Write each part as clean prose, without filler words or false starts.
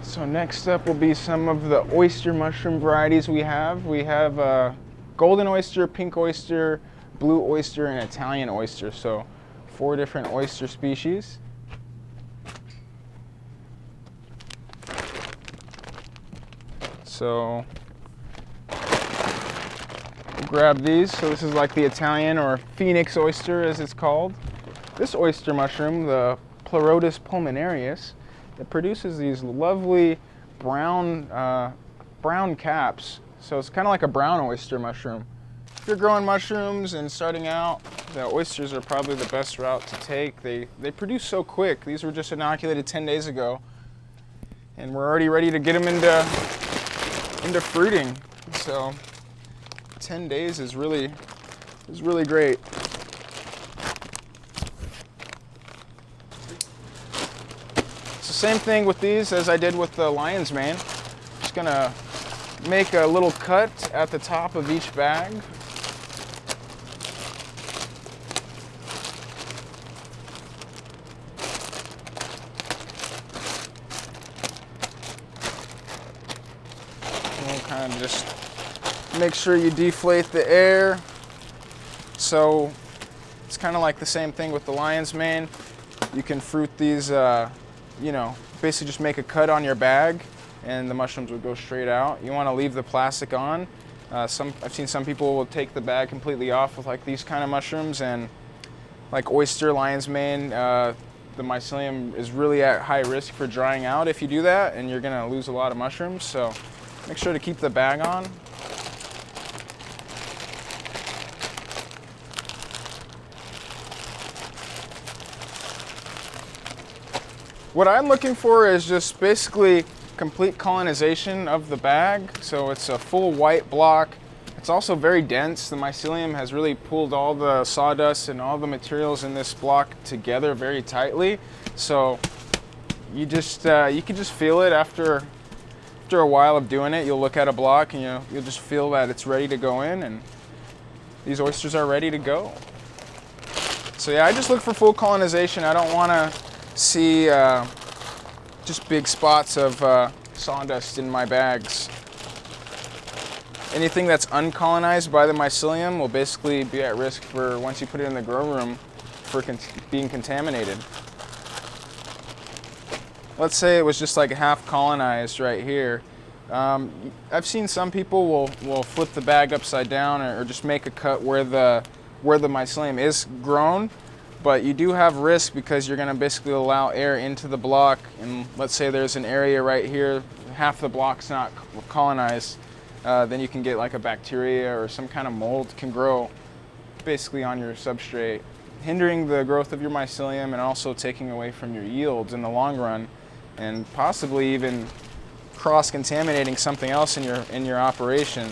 So next up will be some of the oyster mushroom varieties we have. We have golden oyster, pink oyster, blue oyster, and Italian oyster. So 4 different oyster species. So we'll grab these. So this is like the Italian or Phoenix oyster as it's called. This oyster mushroom, the Plurotus pulmonarius, it produces these lovely brown caps. So it's kind of like a brown oyster mushroom. If you're growing mushrooms and starting out, the oysters are probably the best route to take. They produce so quick. These were just inoculated 10 days ago, and we're already ready to get them into fruiting. So 10 days is really great. Same thing with these as I did with the lion's mane. Just gonna make a little cut at the top of each bag. And we'll kind of just make sure you deflate the air. So it's kind of like the same thing with the lion's mane. You can fruit these you know, basically just make a cut on your bag and the mushrooms would go straight out. You want to leave the plastic on. I've seen some people will take the bag completely off with like these kind of mushrooms, and like oyster, lion's mane, the mycelium is really at high risk for drying out if you do that, and you're going to lose a lot of mushrooms. So make sure to keep the bag on. What I'm looking for is just basically complete colonization of the bag. So it's a full white block. It's also very dense. The mycelium has really pulled all the sawdust and all the materials in this block together very tightly. So you can just feel it after a while of doing it. You'll look at a block and you'll just feel that it's ready to go in, and these oysters are ready to go. So yeah, I just look for full colonization. I don't want to see just big spots of sawdust in my bags. Anything that's uncolonized by the mycelium will basically be at risk for, once you put it in the grow room, for being contaminated. Let's say it was just like half colonized right here. I've seen some people will flip the bag upside down or just make a cut where the mycelium is grown. But you do have risk because you're going to basically allow air into the block, and let's say there's an area right here, half the block's not colonized, then you can get like a bacteria or some kind of mold can grow basically on your substrate, hindering the growth of your mycelium and also taking away from your yields in the long run, and possibly even cross-contaminating something else in your operation.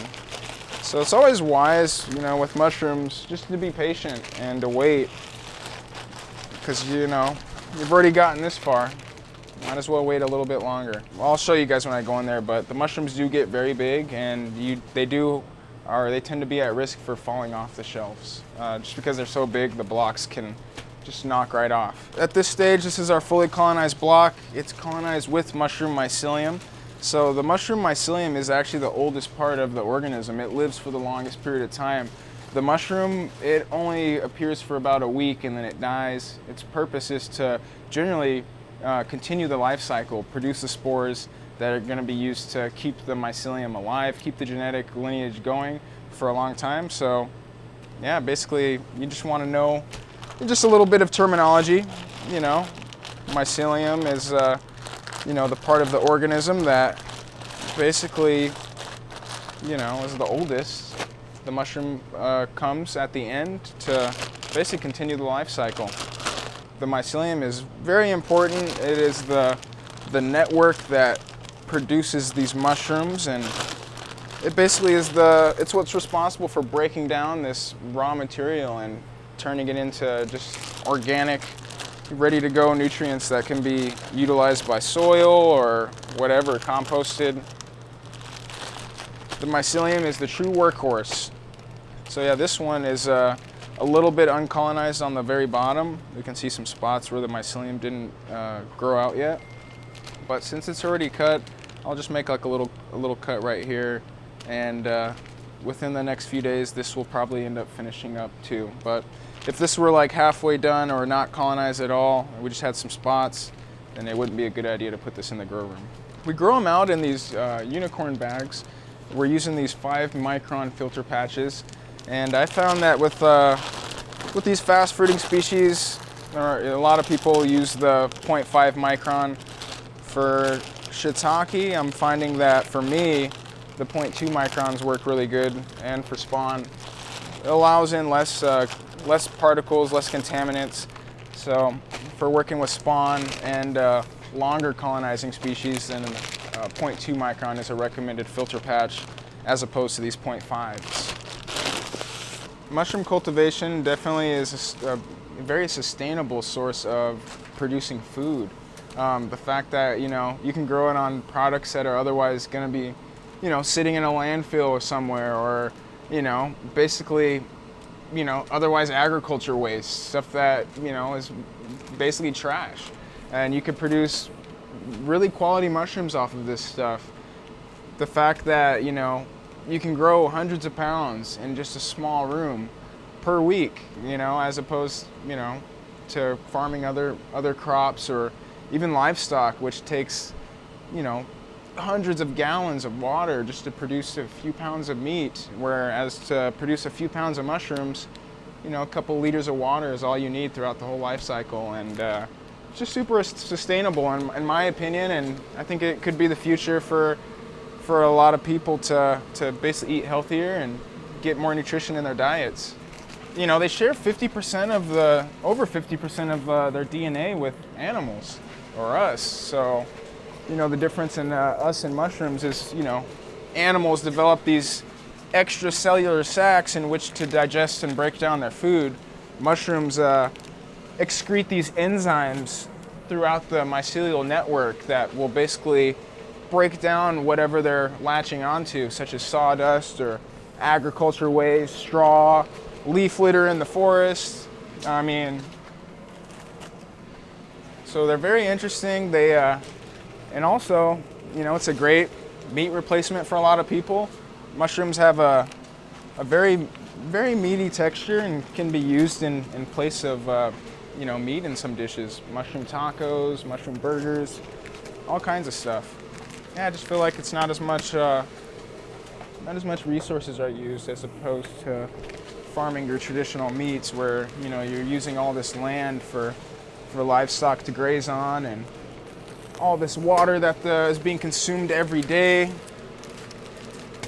So it's always wise, you know, with mushrooms, just to be patient and to wait. Because you've already gotten this far, might as well wait a little bit longer. Well, I'll show you guys when I go in there, but the mushrooms do get very big, and they tend to be at risk for falling off the shelves. Just because they're so big, the blocks can just knock right off. At this stage, this is our fully colonized block. It's colonized with mushroom mycelium. So the mushroom mycelium is actually the oldest part of the organism. It lives for the longest period of time. The mushroom, it only appears for about a week and then it dies. Its purpose is to generally continue the life cycle, produce the spores that are going to be used to keep the mycelium alive, keep the genetic lineage going for a long time. So yeah, basically you just want to know just a little bit of terminology. You know, mycelium is the part of the organism that basically is the oldest. The mushroom comes at the end to basically continue the life cycle. The mycelium is very important. It is the network that produces these mushrooms, and it basically is it's what's responsible for breaking down this raw material and turning it into just organic, ready to go nutrients that can be utilized by soil or whatever, composted. The mycelium is the true workhorse. So yeah, this one is a little bit uncolonized on the very bottom. You can see some spots where the mycelium didn't grow out yet. but since it's already cut, I'll just make like a little cut right here, and within the next few days this will probably end up finishing up too. But if this were like halfway done or not colonized at all, or we just had some spots, then it wouldn't be a good idea to put this in the grow room. We grow them out in these unicorn bags. We're using these 5-micron filter patches, and I found that with these fast fruiting species, a lot of people use the 0.5 micron. For shiitake, I'm finding that for me, the 0.2 microns work really good, and for spawn, it allows in less particles, less contaminants. So for working with spawn and longer colonizing species, then 0.2 micron is a recommended filter patch as opposed to these 0.5s. Mushroom cultivation definitely is a very sustainable source of producing food. The fact that, you know, you can grow it on products that are otherwise going to be, you know, sitting in a landfill or somewhere, or, you know, basically, you know, otherwise agriculture waste, stuff that, you know, is basically trash. And you could produce really quality mushrooms off of this stuff. The fact that, you know, you can grow hundreds of pounds in just a small room per week, you know, as opposed, you know, to farming other crops or even livestock, which takes, you know, hundreds of gallons of water just to produce a few pounds of meat, whereas to produce a few pounds of mushrooms, you know, a couple liters of water is all you need throughout the whole life cycle. And it's just super sustainable in my opinion, and I think it could be the future for a lot of people to basically eat healthier and get more nutrition in their diets. You know, they share over 50% of their DNA with animals or us. So, you know, the difference in us and mushrooms is, you know, animals develop these extracellular sacs in which to digest and break down their food. Mushrooms excrete these enzymes throughout the mycelial network that will basically break down whatever they're latching onto, such as sawdust or agriculture waste, straw, leaf litter in the forest. I mean, so they're very interesting. They and also, you know, it's a great meat replacement for a lot of people. Mushrooms have a very meaty texture and can be used in place of you know, meat in some dishes. Mushroom tacos, mushroom burgers, all kinds of stuff. Yeah, I just feel like it's not as much resources are used as opposed to farming your traditional meats, where, you know, you're using all this land for livestock to graze on, and all this water that is being consumed every day.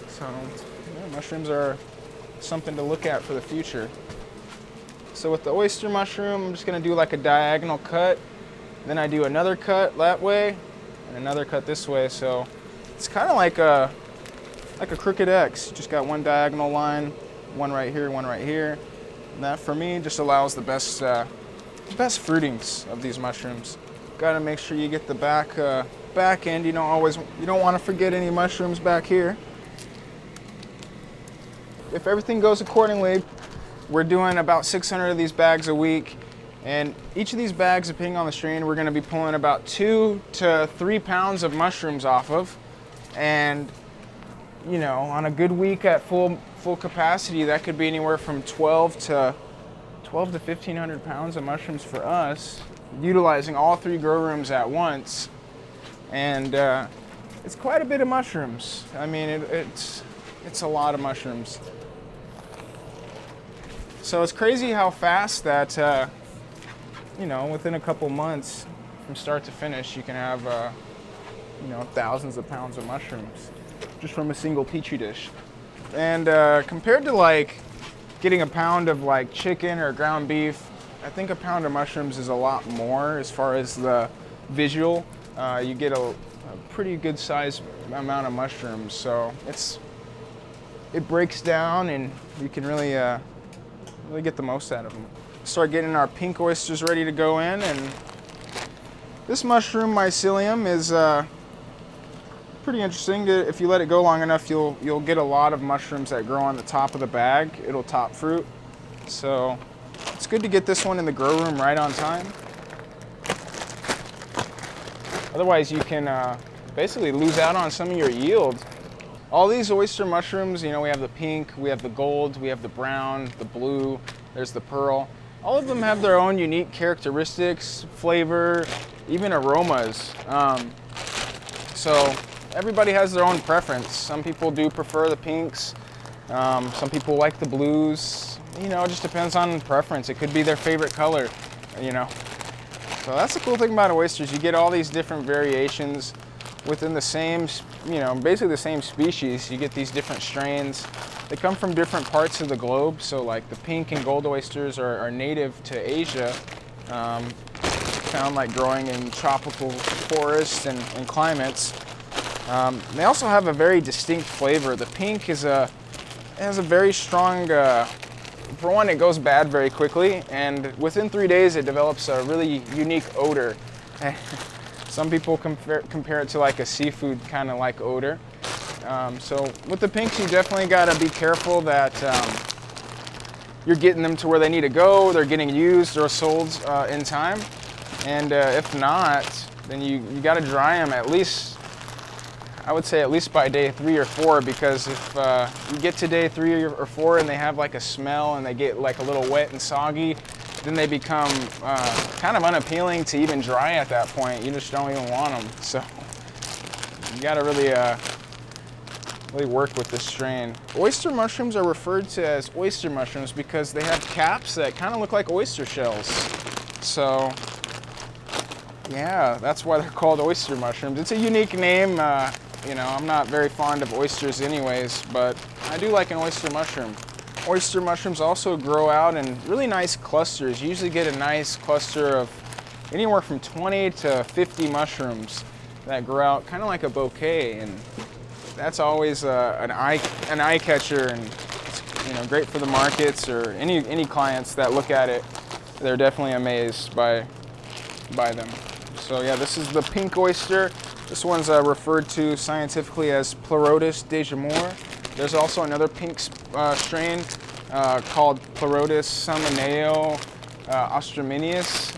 So yeah, mushrooms are something to look at for the future. So with the oyster mushroom, I'm just going to do like a diagonal cut, then I do another cut that way and another cut this way. So it's kind of like a crooked X. You just got one diagonal line, one right here, one right here. And that for me just allows the best fruitings of these mushrooms. Got to make sure you get the back end. You don't want to forget any mushrooms back here. If everything goes accordingly, we're doing about 600 of these bags a week, and each of these bags, depending on the strain, we're going to be pulling about 2 to 3 pounds of mushrooms off of. And, you know, on a good week at full capacity, that could be anywhere from 12 to 1,500 pounds of mushrooms for us, utilizing all 3 grow rooms at once. And it's quite a bit of mushrooms. I mean, it's a lot of mushrooms. So it's crazy how fast that, you know, within a couple months, from start to finish, you can have, you know, thousands of pounds of mushrooms just from a single petri dish. And compared to like getting a pound of like chicken or ground beef, I think a pound of mushrooms is a lot more as far as the visual. You get a pretty good sized amount of mushrooms, so it breaks down and you can really get the most out of them. Start getting our pink oysters ready to go in, and this mushroom mycelium is pretty interesting. If you let it go long enough, you'll get a lot of mushrooms that grow on the top of the bag. It'll top fruit, so it's good to get this one in the grow room right on time. Otherwise, you can basically lose out on some of your yield. All these oyster mushrooms, you know, we have the pink, we have the gold, we have the brown, the blue, there's the pearl. All of them have their own unique characteristics, flavor, even aromas. So everybody has their own preference. Some people do prefer the pinks. Some people like the blues. You know, it just depends on preference. It could be their favorite color, you know. So that's the cool thing about oysters. You get all these different variations within the same, you know, basically the same species. You get these different strains. They come from different parts of the globe. So like the pink and gold oysters are native to Asia. Found like growing in tropical forests and climates. They also have a very distinct flavor. The pink has a very strong, for one, it goes bad very quickly, and within 3 days it develops a really unique odor. Some people compare it to like a seafood kind of like odor. So with the pinks, you definitely got to be careful that you're getting them to where they need to go, they're getting used or sold in time. And if not, then you got to dry them at least, I would say at least by day 3 or 4, because if you get to day 3 or 4 and they have like a smell and they get like a little wet and soggy, then they become kind of unappealing to even dry at that point. You just don't even want them. So you got to really work with this strain. Oyster mushrooms are referred to as oyster mushrooms because they have caps that kind of look like oyster shells. So yeah, that's why they're called oyster mushrooms. It's a unique name. You know, I'm not very fond of oysters anyways, but I do like an oyster mushroom. Oyster mushrooms also grow out in really nice clusters. You usually get a nice cluster of anywhere from 20 to 50 mushrooms that grow out kind of like a bouquet, and that's always an eye catcher, and it's, you know, great for the markets or any clients that look at it. They're definitely amazed by them. So yeah, this is the pink oyster. This one's referred to scientifically as Plurotus de Jamor. There's also another pink strain called Plurotus salmoneo austrominius.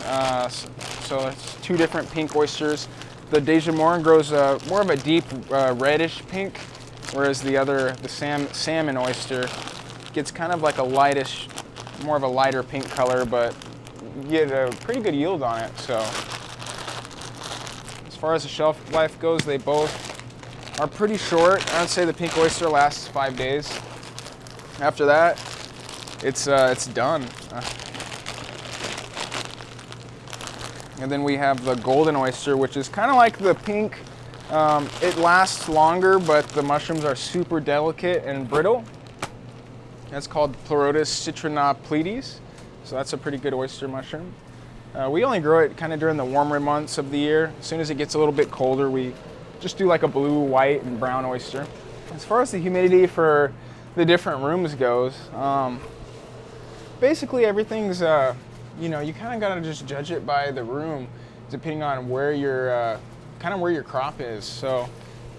So it's 2 different pink oysters. The de Jamor grows more of a deep reddish pink, whereas the salmon oyster gets kind of like a lightish, more of a lighter pink color, but you get a pretty good yield on it. So as far as the shelf life goes, they both are pretty short. I would say the pink oyster lasts 5 days. After that, it's done. And then we have the golden oyster, which is kind of like the pink. It lasts longer, but the mushrooms are super delicate and brittle. That's called Plurotus citronopletes. So that's a pretty good oyster mushroom. We only grow it kind of during the warmer months of the year. As soon as it gets a little bit colder, we just do like a blue, white, and brown oyster. As far as the humidity for the different rooms goes, basically everything's, you know, you kind of got to just judge it by the room, depending on where your, kind of where your crop is. So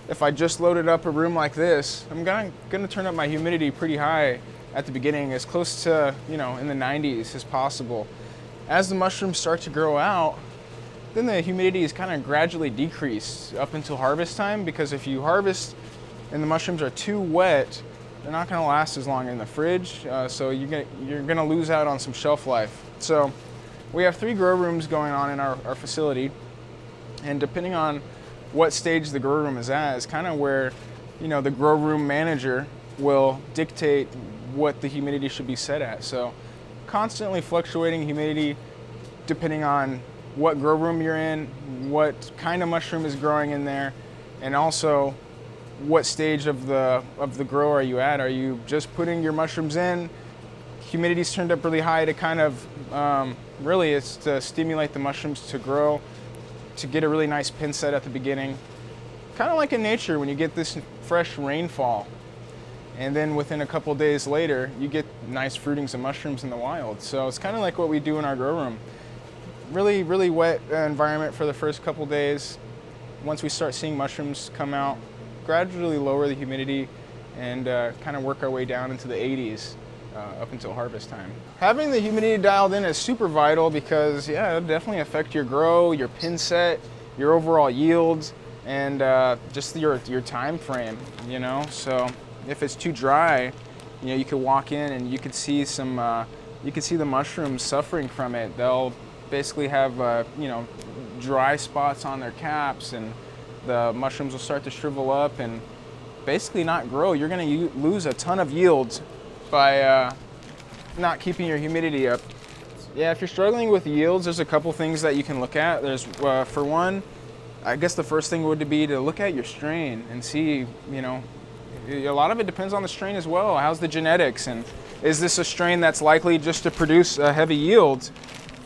if I just loaded up a room like this, I'm gonna turn up my humidity pretty high at the beginning, as close to, you know, in the 90s as possible. As the mushrooms start to grow out, then the humidity is kind of gradually decreased up until harvest time, because if you harvest and the mushrooms are too wet, they're not going to last as long in the fridge, so you're gonna lose out on some shelf life. So we have 3 grow rooms going on in our facility, and depending on what stage the grow room is at is kind of where, you know, the grow room manager will dictate what the humidity should be set at. So constantly fluctuating humidity depending on what grow room you're in, what kind of mushroom is growing in there, and also what stage of the grow are you at. Are you just putting your mushrooms in? Humidity's turned up really high to kind of, really it's to stimulate the mushrooms to grow, to get a really nice pin set at the beginning. Kind of like in nature when you get this fresh rainfall, and then within a couple days later, you get nice fruitings of mushrooms in the wild. So it's kind of like what we do in our grow room. Really, really wet environment for the first couple days. Once we start seeing mushrooms come out, gradually lower the humidity and kind of work our way down into the 80s up until harvest time. Having the humidity dialed in is super vital because, yeah, it'll definitely affect your grow, your pin set, your overall yields, and just your time frame, you know. So if it's too dry, you know, you could walk in and you could see you could see the mushrooms suffering from it. They'll basically have you know, dry spots on their caps, and the mushrooms will start to shrivel up and basically not grow. You're going to lose a ton of yields by not keeping your humidity up. Yeah, if you're struggling with yields, there's a couple things that you can look at. There's for one, I guess the first thing would be to look at your strain and see, you know, a lot of it depends on the strain as well. How's the genetics, and is this a strain that's likely just to produce a heavy yield?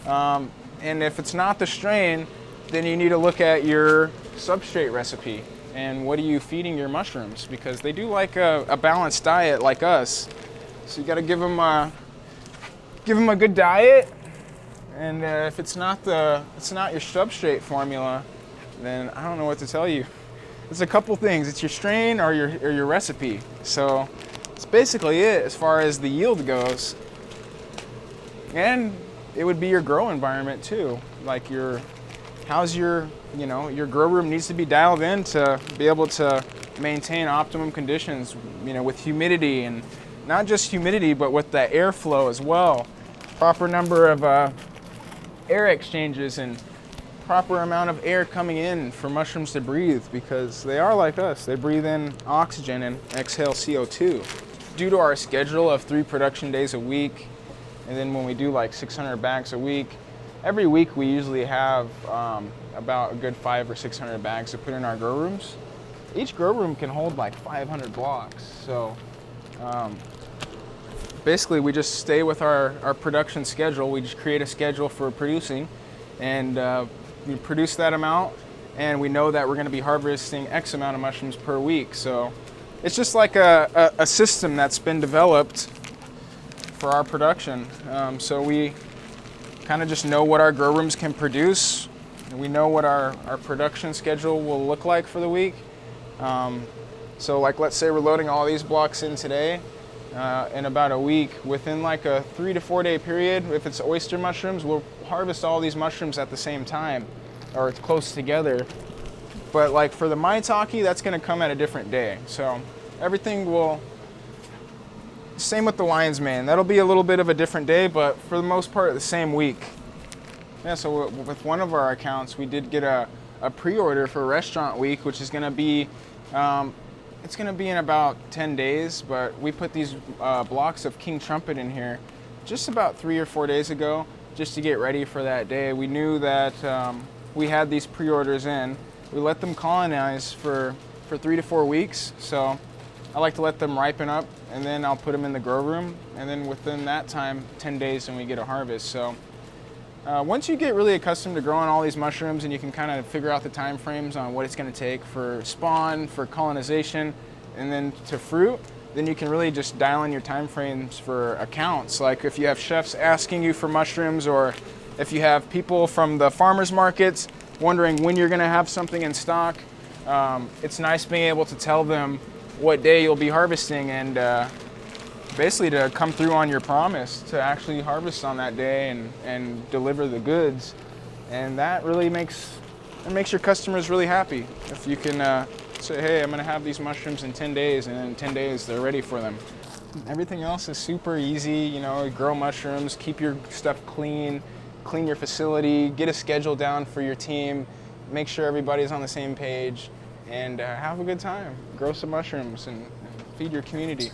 And if it's not the strain, then you need to look at your substrate recipe and what are you feeding your mushrooms, because they do like a balanced diet like us. So you got to give them a good diet, and if it's not your substrate formula, then I don't know what to tell you. There's a couple things. It's your strain or your recipe. So that's basically it as far as the yield goes. And it would be your grow environment too. Like how's your grow room needs to be dialed in to be able to maintain optimum conditions, you know, with humidity, and not just humidity, but with the airflow as well. Proper number of air exchanges and proper amount of air coming in for mushrooms to breathe, because they are like us. They breathe in oxygen and exhale CO2. Due to our schedule of 3 production days a week, and then when we do like 600 bags a week, every week we usually have about a good 500 or 600 bags to put in our grow rooms. Each grow room can hold like 500 blocks. So basically we just stay with our production schedule. We just create a schedule for producing, and we produce that amount, and we know that we're going to be harvesting X amount of mushrooms per week. So it's just like a system that's been developed for our production. So we kind of just know what our grow rooms can produce, and we know what our production schedule will look like for the week. So like, let's say we're loading all these blocks in today. In about a week, within like a 3 to 4 day period, if it's oyster mushrooms, we'll harvest all these mushrooms at the same time, or it's close together. But like for the maitake, that's going to come at a different day. So everything will, same with the lion's mane, that'll be a little bit of a different day, but for the most part the same week. Yeah, so with one of our accounts, we did get a pre-order for restaurant week, which is going to be it's going to be in about 10 days, but we put these blocks of King Trumpet in here just about 3 or 4 days ago, just to get ready for that day. We knew that we had these pre-orders in. We let them colonize for 3 to 4 weeks, so I like to let them ripen up, and then I'll put them in the grow room, and then within that time, 10 days, and we get a harvest. So once you get really accustomed to growing all these mushrooms, and you can kind of figure out the time frames on what it's going to take for spawn, for colonization, and then to fruit, then you can really just dial in your time frames for accounts. Like if you have chefs asking you for mushrooms, or if you have people from the farmers markets wondering when you're going to have something in stock, it's nice being able to tell them what day you'll be harvesting, and basically to come through on your promise to actually harvest on that day and deliver the goods. And that really makes your customers really happy if you can say, hey, I'm going to have these mushrooms in 10 days, and in 10 days they're ready for them. Everything else is super easy. You know, grow mushrooms, keep your stuff clean your facility, get a schedule down for your team, make sure everybody's on the same page, and have a good time. Grow some mushrooms and feed your community.